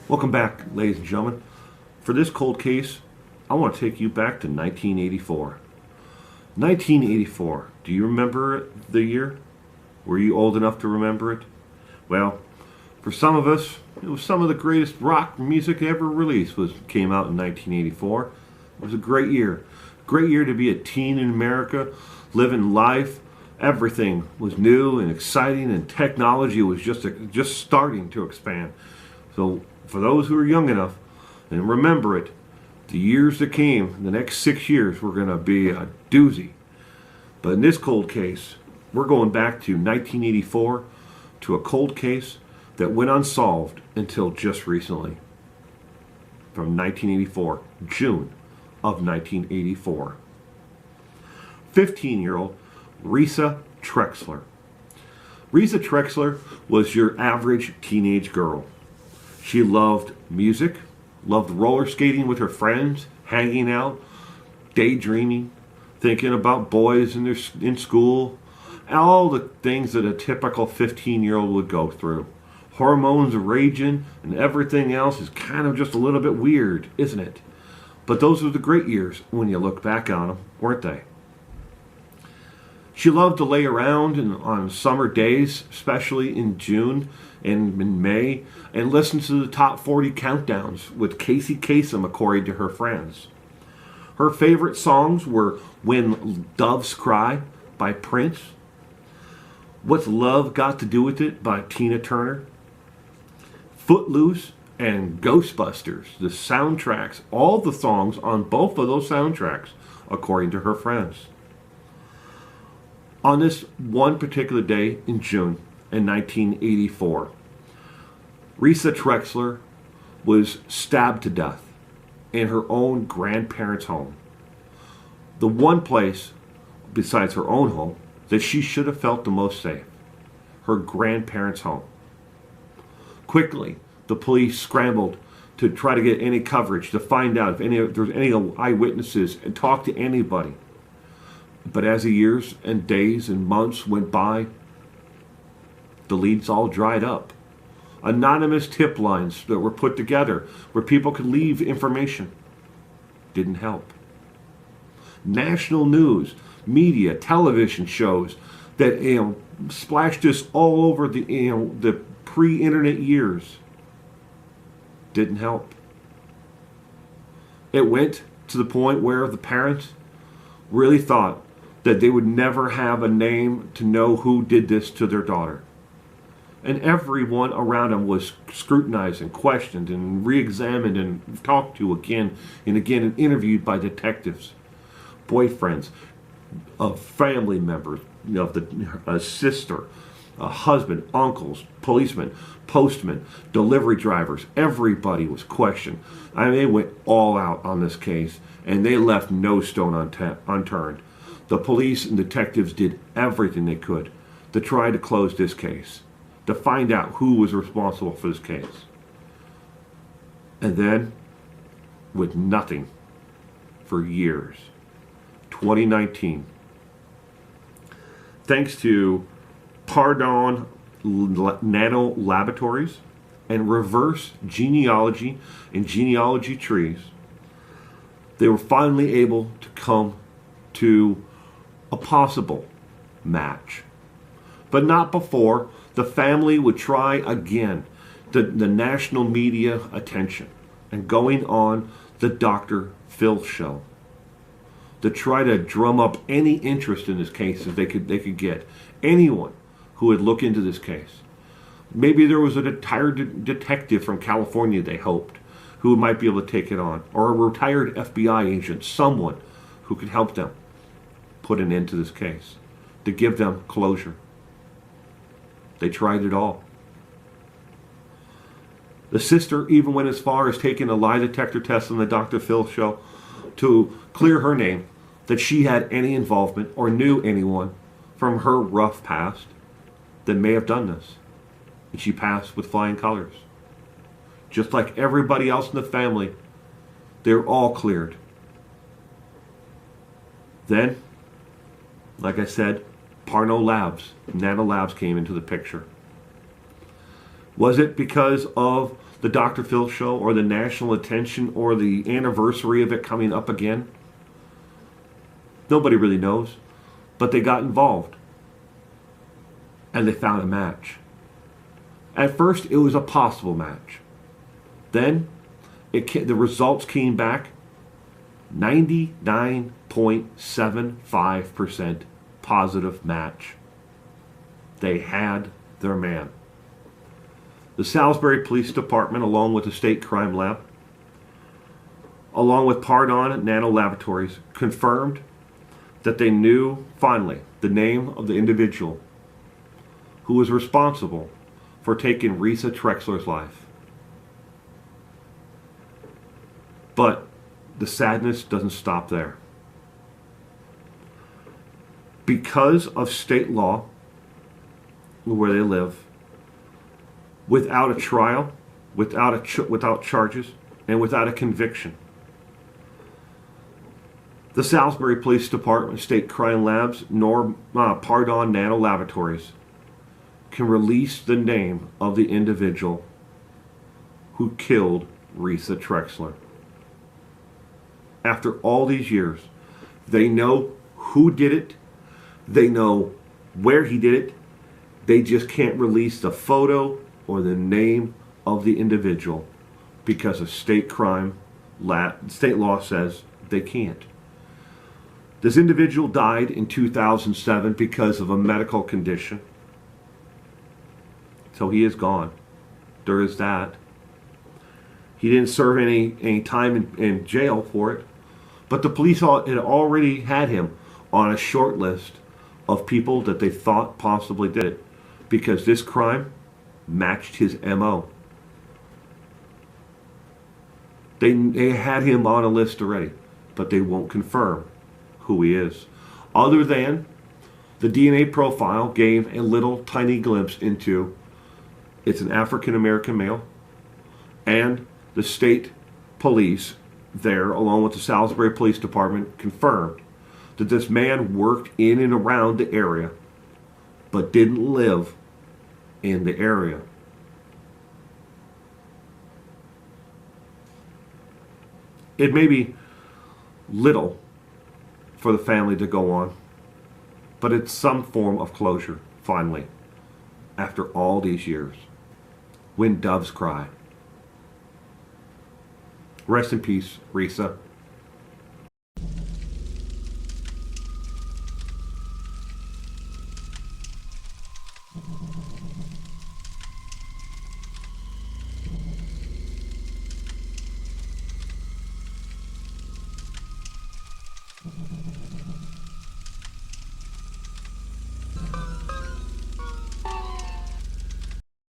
Welcome back, ladies and gentlemen. For this cold case, I want to take you back to 1984. 1984. Do you remember the year? Were you old enough to remember it? Well, for some of us, it was some of the greatest rock music ever released came out in 1984. It was a great year. Great year to be a teen in America, living life. Everything was new and exciting, and technology was just starting to expand. So for those who are young enough and remember it, the years that came, the next 6 years, were going to be a doozy. But in this cold case, we're going back to 1984 to a cold case that went unsolved until just recently. From 1984, June of 1984. 15-year-old Reesa Trexler. Reesa Trexler was your average teenage girl. She loved music, loved roller skating with her friends, hanging out, daydreaming, thinking about boys in school, all the things that a typical 15-year-old would go through. Hormones raging and everything else is kind of just a little bit weird, isn't it? But those were the great years when you look back on them, weren't they? She loved to lay around on summer days, especially in June and in May, and listen to the top 40 countdowns with Casey Kasem, according to her friends. Her favorite songs were When Doves Cry by Prince, What's Love Got to Do with It by Tina Turner, Footloose, and Ghostbusters, the soundtracks, all the songs on both of those soundtracks, according to her friends. On this one particular day in June in 1984, Reesa Trexler was stabbed to death in her own grandparents' home. The one place, besides her own home, that she should have felt the most safe. Her grandparents' home. Quickly, the police scrambled to try to get any coverage, to find out if there was any eyewitnesses and talk to anybody. But as the years and days and months went by, the leads all dried up. Anonymous tip lines that were put together where people could leave information didn't help. National news, media, television shows that splashed this all over the pre-internet years didn't help. It went to the point where the parents really thought that they would never have a name to know who did this to their daughter. And everyone around them was scrutinized and questioned and re-examined and talked to again and again and interviewed by detectives, boyfriends, family members, a sister, a husband, uncles, policemen, postmen, delivery drivers. Everybody was questioned. I mean, they went all out on this case, and they left no stone unturned. The police and detectives did everything they could to try to close this case, to find out who was responsible for this case. And then, with nothing for years, 2019, thanks to Pardon Nano Laboratories and reverse genealogy and genealogy trees, they were finally able to come to a possible match. But not before the family would try again the national media attention and going on the Dr. Phil show to try to drum up any interest in this case that they could get. Anyone who would look into this case. Maybe there was a retired detective from California, they hoped, who might be able to take it on, or a retired FBI agent, someone who could help them put an end to this case, to give them closure. They tried it all. The sister even went as far as taking a lie detector test on the Dr. Phil show to clear her name, that she had any involvement or knew anyone from her rough past that may have done this. And she passed with flying colors. Just like everybody else in the family, they're all cleared. Then, like I said, Parno Labs, Nano Labs came into the picture. Was it because of the Dr. Phil show or the national attention or the anniversary of it coming up again? Nobody really knows. But they got involved. And they found a match. At first, it was a possible match. Then, the results came back 99.75% positive match. They had their man. The Salisbury Police Department, along with the State Crime Lab, along with Pardon Nano Laboratories, confirmed that they knew finally the name of the individual who was responsible for taking Reesa Trexler's life. But the sadness doesn't stop there. Because of state law, where they live, without a trial, without charges, and without a conviction, the Salisbury Police Department, State Crime Labs, nor Pardon Nano Laboratories can release the name of the individual who killed Reesa Trexler. After all these years, they know who did it, they know where he did it, they just can't release the photo or the name of the individual because of state law says they can't. This individual died in 2007 because of a medical condition. So he is gone. There is that. He didn't serve any time in jail for it. But the police had already had him on a short list of people that they thought possibly did it because this crime matched his MO. They had him on a list already, but they won't confirm who he is. Other than the DNA profile gave a little tiny glimpse into it's an African American male, and the state police there, along with the Salisbury Police Department, confirmed that this man worked in and around the area, but didn't live in the area. It may be little for the family to go on, but it's some form of closure, finally, after all these years. When doves cry. Rest in peace, Reesa.